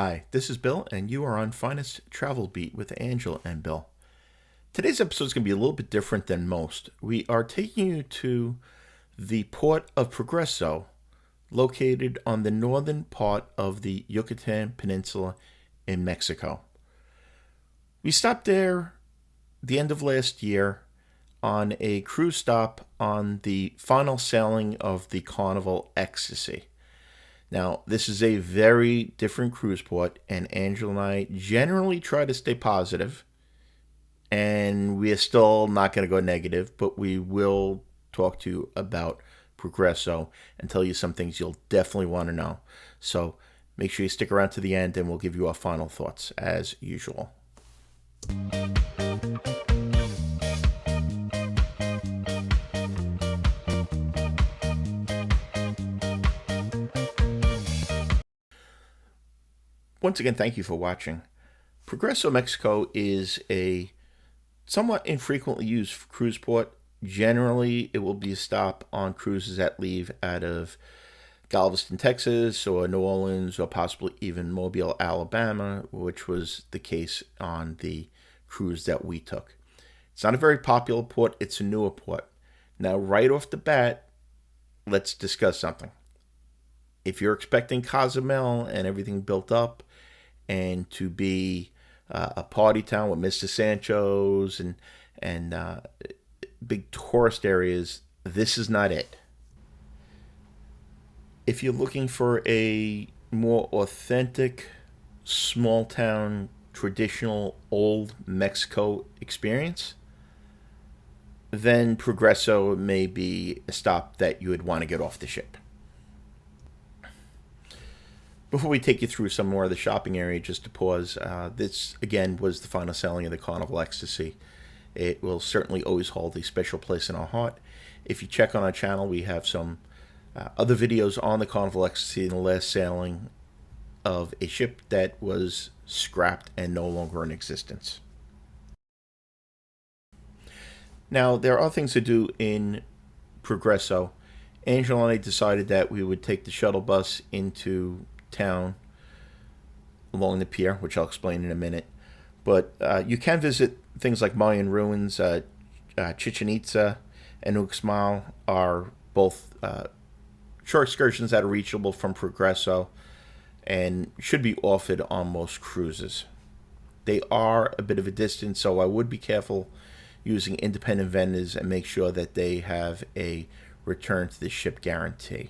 Hi, this is Bill, and you are on Finest Travel Beat with Angel and Bill. Today's episode is going to be a little bit different than most. We are taking you to the port of Progreso, located on the northern part of the Yucatan Peninsula in Mexico. We stopped there the end of last year on a cruise stop on the final sailing of the Carnival Ecstasy. Now, this is a very different cruise port, and Angela and I generally try to stay positive, and we are still not going to go negative, but we will talk to you about Progresso and tell you some things you'll definitely want to know. So make sure you stick around to the end, and we'll give you our final thoughts as usual. Once again, thank you for watching. Progreso, Mexico is a somewhat infrequently used cruise port. Generally, it will be a stop on cruises that leave out of Galveston, Texas, or New Orleans, or possibly even Mobile, Alabama, which was the case on the cruise that we took. It's not a very popular port. It's a newer port. Now, right off the bat, let's discuss something. If you're expecting Cozumel and everything built up and to be a party town with Mr. Sancho's and big tourist areas, this is not it. If you're looking for a more authentic, small town, traditional, old Mexico experience, then Progresso may be a stop that you would want to get off the ship. Before we take you through some more of the shopping area, just to pause, this again was the final sailing of the Carnival Ecstasy. It will certainly always hold a special place in our heart. If you check on our channel, we have some other videos on the Carnival Ecstasy and the last sailing of a ship that was scrapped and no longer in existence. Now, there are things to do in Progresso. Angel and I decided that we would take the shuttle bus into town along the pier, which I'll explain in a minute. But you can visit things like Mayan ruins. Chichen Itza and Uxmal are both short excursions that are reachable from Progresso and should be offered on most cruises. They are a bit of a distance, so I would be careful using independent vendors and make sure that they have a return to the ship guarantee.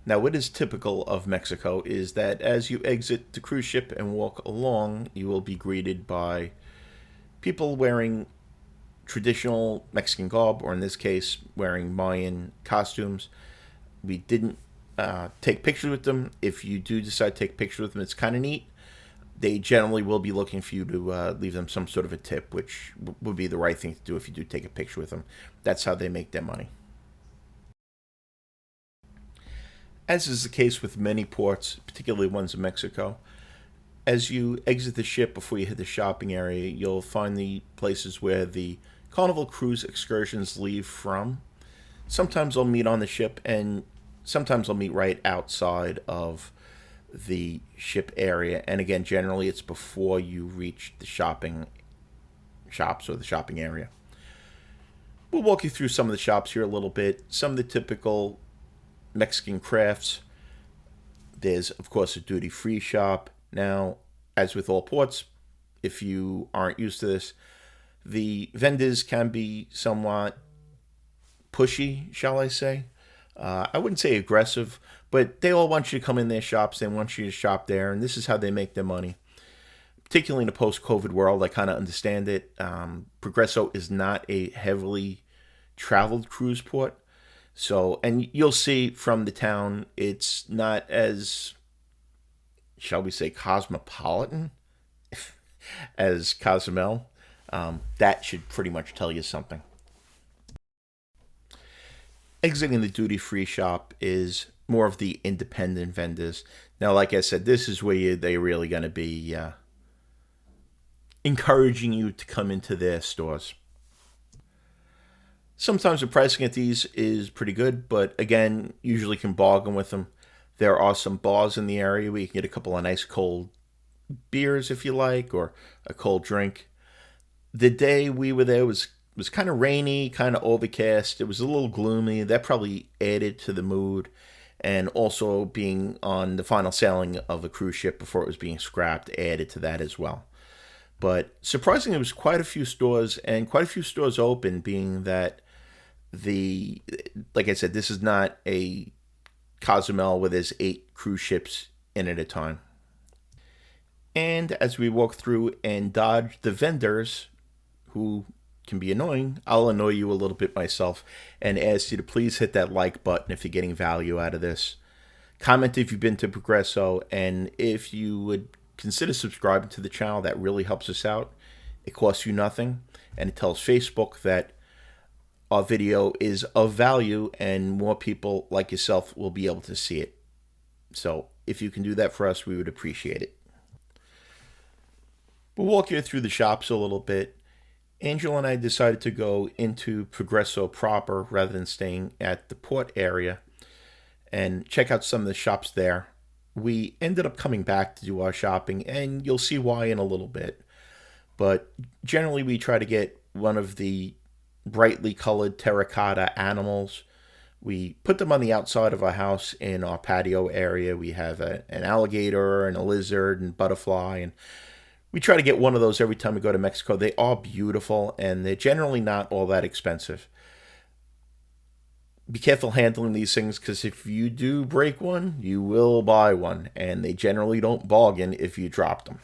Now, what is typical of Mexico is that as you exit the cruise ship and walk along, you will be greeted by people wearing traditional Mexican garb, or in this case, wearing Mayan costumes. We didn't take pictures with them. If you do decide to take pictures with them, it's kind of neat. They generally will be looking for you to leave them some sort of a tip, which would be the right thing to do if you do take a picture with them. That's how they make their money. As is the case with many ports, particularly ones in Mexico, as you exit the ship before you hit the shopping area, you'll find the places where the Carnival cruise excursions leave from. Sometimes they'll meet on the ship, and sometimes they'll meet right outside of the ship area. And again, generally it's before you reach the shopping shops or the shopping area. We'll walk you through some of the shops here a little bit, some of the typical Mexican crafts. There's, of course, a duty-free shop. Now, as with all ports, if you aren't used to this, the vendors can be somewhat pushy, shall I say. I wouldn't say aggressive, but they all want you to come in their shops. They want you to shop there, and this is how they make their money. Particularly in a post-COVID world, I kind of understand it. Progresso is not a heavily traveled cruise port. So, and you'll see from the town, it's not as, shall we say, cosmopolitan as Cozumel. That should pretty much tell you something. Exiting the duty-free shop is more of the independent vendors. Now, like I said, this is where they're really going to be encouraging you to come into their stores. Sometimes the pricing at these is pretty good, but again, usually can bargain with them. There are some bars in the area where you can get a couple of nice cold beers if you like, or a cold drink. The day we were there was kind of rainy, kind of overcast. It was a little gloomy. That probably added to the mood, and also being on the final sailing of a cruise ship before it was being scrapped added to that as well. But surprisingly, there was quite a few stores and quite a few stores open, being that the like I said, this is not a Cozumel where there's 8 cruise ships in at a time. And as we walk through and dodge the vendors, who can be annoying, I'll annoy you a little bit myself and ask you to please hit that like button if you're getting value out of this. Comment if you've been to Progresso, and if you would consider subscribing to the channel, that really helps us out. It costs you nothing, and it tells Facebook that our video is of value and more people like yourself will be able to see it. So if you can do that for us, we would appreciate it. We'll walk you through the shops a little bit. Angel and I decided to go into Progresso proper rather than staying at the port area and check out some of the shops there. We ended up coming back to do our shopping, and you'll see why in a little bit. But generally, we try to get one of the brightly colored terracotta animals. We put them on the outside of our house in our patio area. We have an alligator and a lizard and butterfly, and we try to get one of those every time we go to Mexico. They are beautiful, and they're generally not all that expensive. Be careful handling these things, because if you do break one, you will buy one, and they generally don't bargain if you drop them.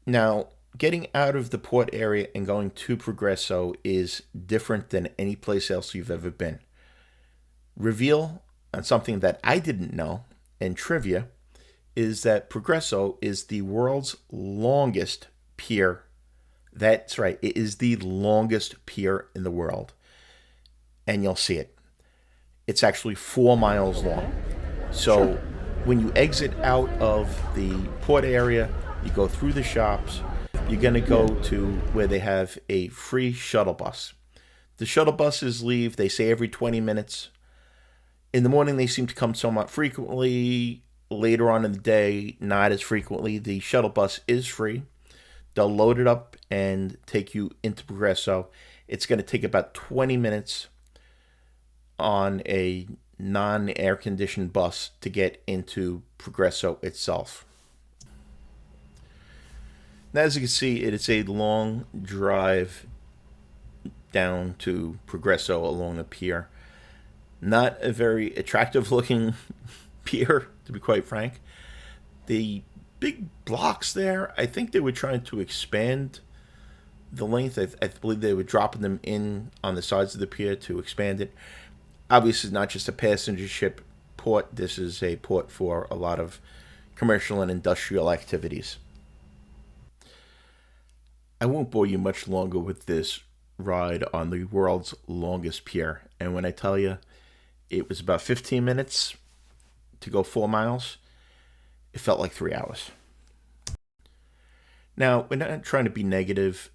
Now, getting out of the port area and going to Progresso is different than any place else you've ever been. Reveal on something that I didn't know, and trivia, is that Progresso is the world's longest pier. That's right, it is the longest pier in the world. And you'll see it. It's actually 4 miles long. So when you exit out of the port area, you go through the shops, you're going to go to where they have a free shuttle bus. The shuttle buses leave, they say, every 20 minutes. In the morning, they seem to come somewhat frequently. Later on in the day, not as frequently. The shuttle bus is free. They'll load it up and take you into Progresso. It's going to take about 20 minutes on a non-air conditioned bus to get into Progresso itself. Now, as you can see, it is a long drive down to Progresso along the pier. Not a very attractive looking pier, to be quite frank. The big blocks there, I think they were trying to expand the length. I believe they were dropping them in on the sides of the pier to expand it. Obviously, not just a passenger ship port. This is a port for a lot of commercial and industrial activities. I won't bore you much longer with this ride on the world's longest pier. And when I tell you it was about 15 minutes to go 4 miles, it felt like 3 hours. Now, we're not trying to be negative.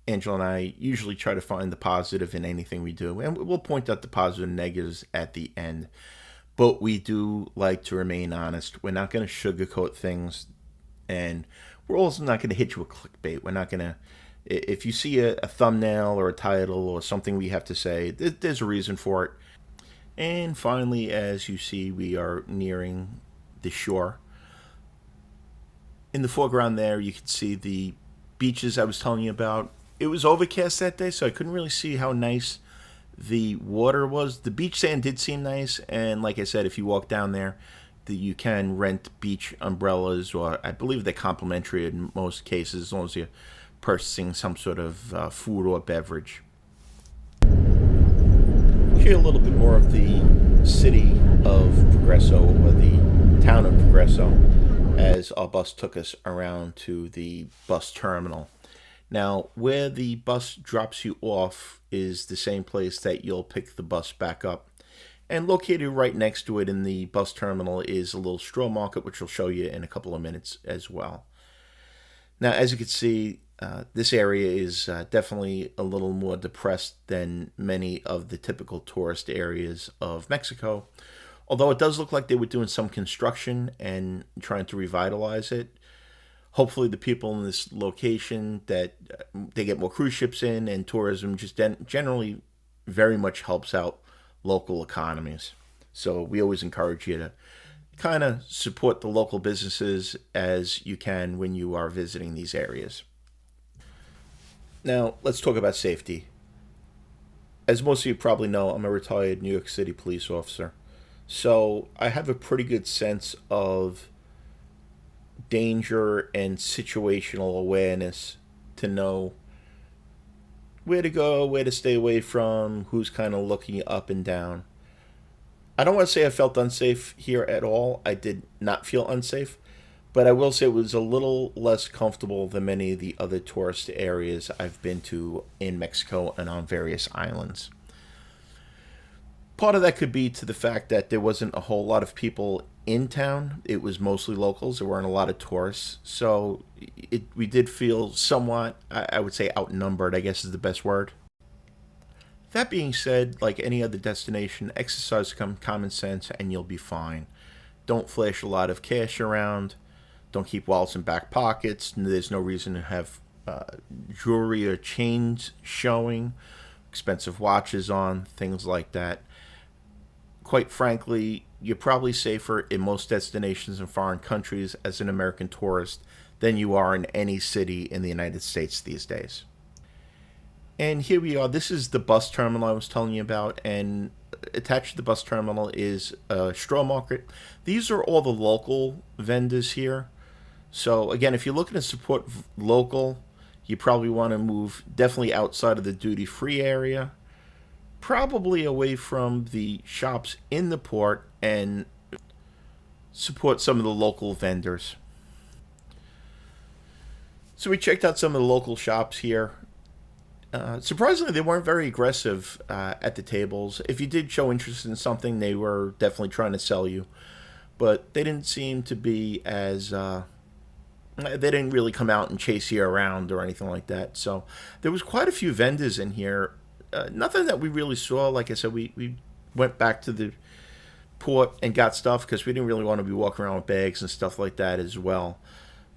Angela and I usually try to find the positive in anything we do, and we'll point out the positive and negatives at the end. But we do like to remain honest. We're not going to sugarcoat things, and we're also not going to hit you with clickbait. We're not going to, if you see a thumbnail or a title or something we have to say, there's a reason for it. And finally, as you see, we are nearing the shore. In the foreground there, you can see the beaches I was telling you about. It was overcast that day, so I couldn't really see how nice the water was. The beach sand did seem nice, and like I said, if you walk down there, you can rent beach umbrellas, or I believe they're complimentary in most cases, as long as you're purchasing some sort of food or beverage. Hear a little bit more of the city of Progresso, or the town of Progresso, as our bus took us around to the bus terminal. Now, where the bus drops you off is the same place that you'll pick the bus back up. And located right next to it in the bus terminal is a little straw market, which I'll show you in a couple of minutes as well. Now, as you can see, this area is definitely a little more depressed than many of the typical tourist areas of Mexico. Although it does look like they were doing some construction and trying to revitalize it. Hopefully, the people in this location that they get more cruise ships in, and tourism just generally very much helps out local economies. So we always encourage you to kind of support the local businesses as you can when you are visiting these areas. Now, let's talk about safety. As most of you probably know, I'm a retired New York City police officer. So I have a pretty good sense of danger and situational awareness to know where to go, where to stay away from, who's kind of looking up and down. I don't want to say I felt unsafe here at all. I did not feel unsafe, but I will say it was a little less comfortable than many of the other tourist areas I've been to in Mexico and on various islands. Part of that could be to the fact that there wasn't a whole lot of people in town. It was mostly locals. There weren't a lot of tourists. So we did feel somewhat, I would say, outnumbered, I guess is the best word. That being said, like any other destination, exercise some common sense and you'll be fine. Don't flash a lot of cash around. Don't keep wallets in back pockets. There's no reason to have jewelry or chains showing, expensive watches on, things like that. Quite frankly, you're probably safer in most destinations in foreign countries as an American tourist than you are in any city in the United States these days. And here we are. This is the bus terminal I was telling you about, and attached to the bus terminal is a straw market. These are all the local vendors here. So again, if you're looking to support local, you probably want to move definitely outside of the duty free area, probably away from the shops in the port, and support some of the local vendors. So we checked out some of the local shops here. Surprisingly, they weren't very aggressive at the tables. If you did show interest in something, they were definitely trying to sell you, but they didn't seem to be as they didn't really come out and chase you around or anything like that. So there was quite a few vendors in here. Nothing that we really saw. Like I said, we went back to the port and got stuff because we didn't really want to be walking around with bags and stuff like that as well.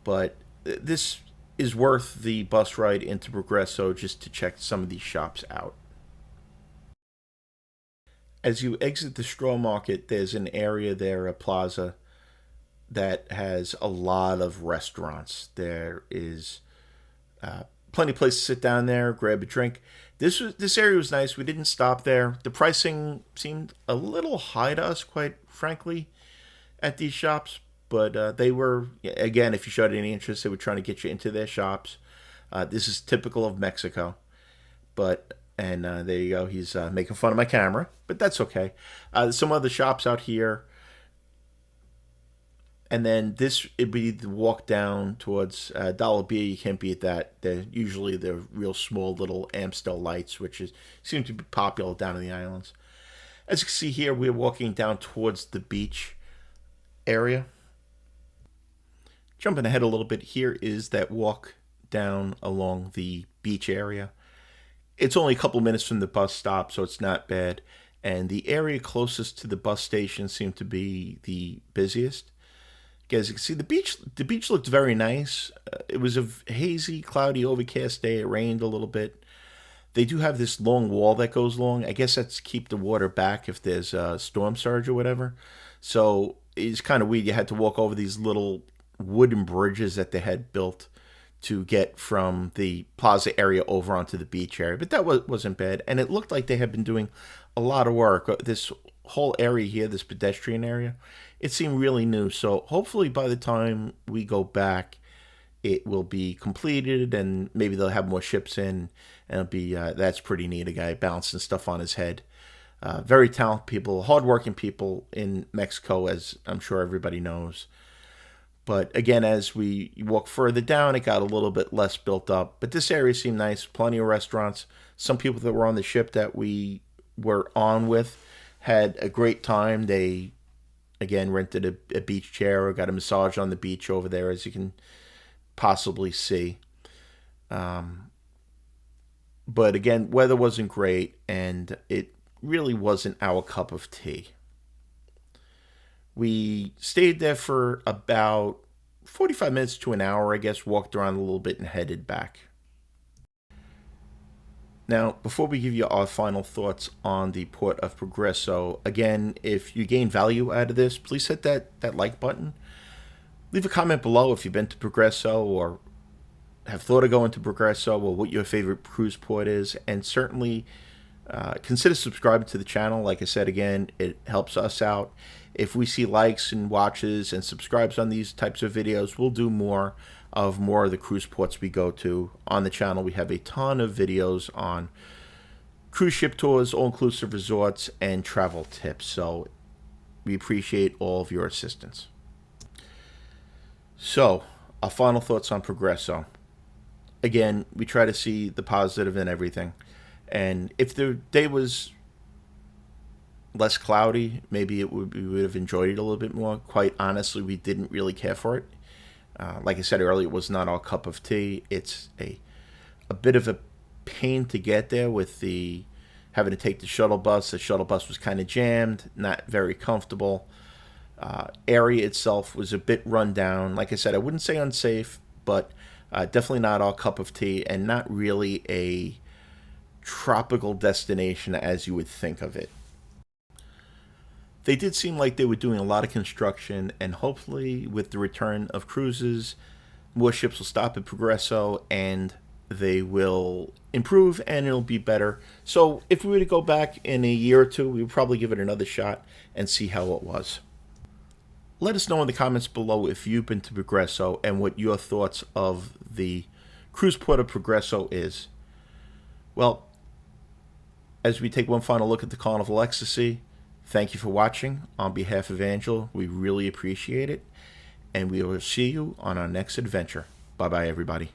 But this is worth the bus ride into Progresso just to check some of these shops out. As you exit the straw market, there's an area there, a plaza, that has a lot of restaurants. There is plenty of places to sit down there, grab a drink. This area was nice. We didn't stop there. The pricing seemed a little high to us, quite frankly, at these shops. But they were, again, if you showed any interest, they were trying to get you into their shops. This is typical of Mexico. But, and there you go. He's making fun of my camera, but that's okay. There's some other shops out here. And then this, it'd be the walk down towards Dollar Beer. You can't beat that. They're usually the real small little Amstel lights, which seem to be popular down in the islands. As you can see here, we're walking down towards the beach area. Jumping ahead a little bit, here is that walk down along the beach area. It's only a couple minutes from the bus stop, so it's not bad. And the area closest to the bus station seemed to be the busiest. As you can see, the beach looked very nice. It was a hazy, cloudy, overcast day. It rained a little bit. They do have this long wall that goes along. I guess that's to keep the water back if there's a storm surge or whatever. So it's kind of weird. You had to walk over these little wooden bridges that they had built to get from the plaza area over onto the beach area. But that wasn't bad. And it looked like they had been doing a lot of work. This whole area here, this pedestrian area, it seemed really new. So hopefully by the time we go back, it will be completed and maybe they'll have more ships in. And it'll be, that's pretty neat. A guy balancing stuff on his head. Very talented people, hardworking people in Mexico, as I'm sure everybody knows. But again, as we walk further down, it got a little bit less built up. But this area seemed nice. Plenty of restaurants. Some people that were on the ship that we were on with had a great time. They, again, rented a beach chair or got a massage on the beach over there, as you can possibly see. But again, weather wasn't great, and it really wasn't our cup of tea. We stayed there for about 45 minutes to an hour, I guess, walked around a little bit and headed back. Now, before we give you our final thoughts on the port of Progresso, again, if you gain value out of this, please hit that like button. Leave a comment below if you've been to Progresso or have thought of going to Progresso or what your favorite cruise port is. And certainly consider subscribing to the channel. Like I said, again, it helps us out. If we see likes and watches and subscribes on these types of videos, we'll do more of the cruise ports we go to on the channel. We have a ton of videos on cruise ship tours, all-inclusive resorts, and travel tips. So we appreciate all of your assistance. So, our final thoughts on Progresso. Again, we try to see the positive in everything. And if the day was less cloudy, maybe we would have enjoyed it a little bit more. Quite honestly, we didn't really care for it. Like I said earlier, it was not our cup of tea. It's a bit of a pain to get there with the having to take the shuttle bus. The shuttle bus was kind of jammed, not very comfortable. Area itself was a bit run down. Like I said, I wouldn't say unsafe, but definitely not our cup of tea and not really a tropical destination as you would think of it. They did seem like they were doing a lot of construction, and hopefully with the return of cruises, more ships will stop at Progresso and they will improve and it'll be better. So if we were to go back in a year or two, we would probably give it another shot and see how it was. Let us know in the comments below if you've been to Progresso and what your thoughts of the cruise port of Progresso is. Well, as we take one final look at the Carnival Ecstasy, thank you for watching. On behalf of Angel, we really appreciate it. And we will see you on our next adventure. Bye-bye, everybody.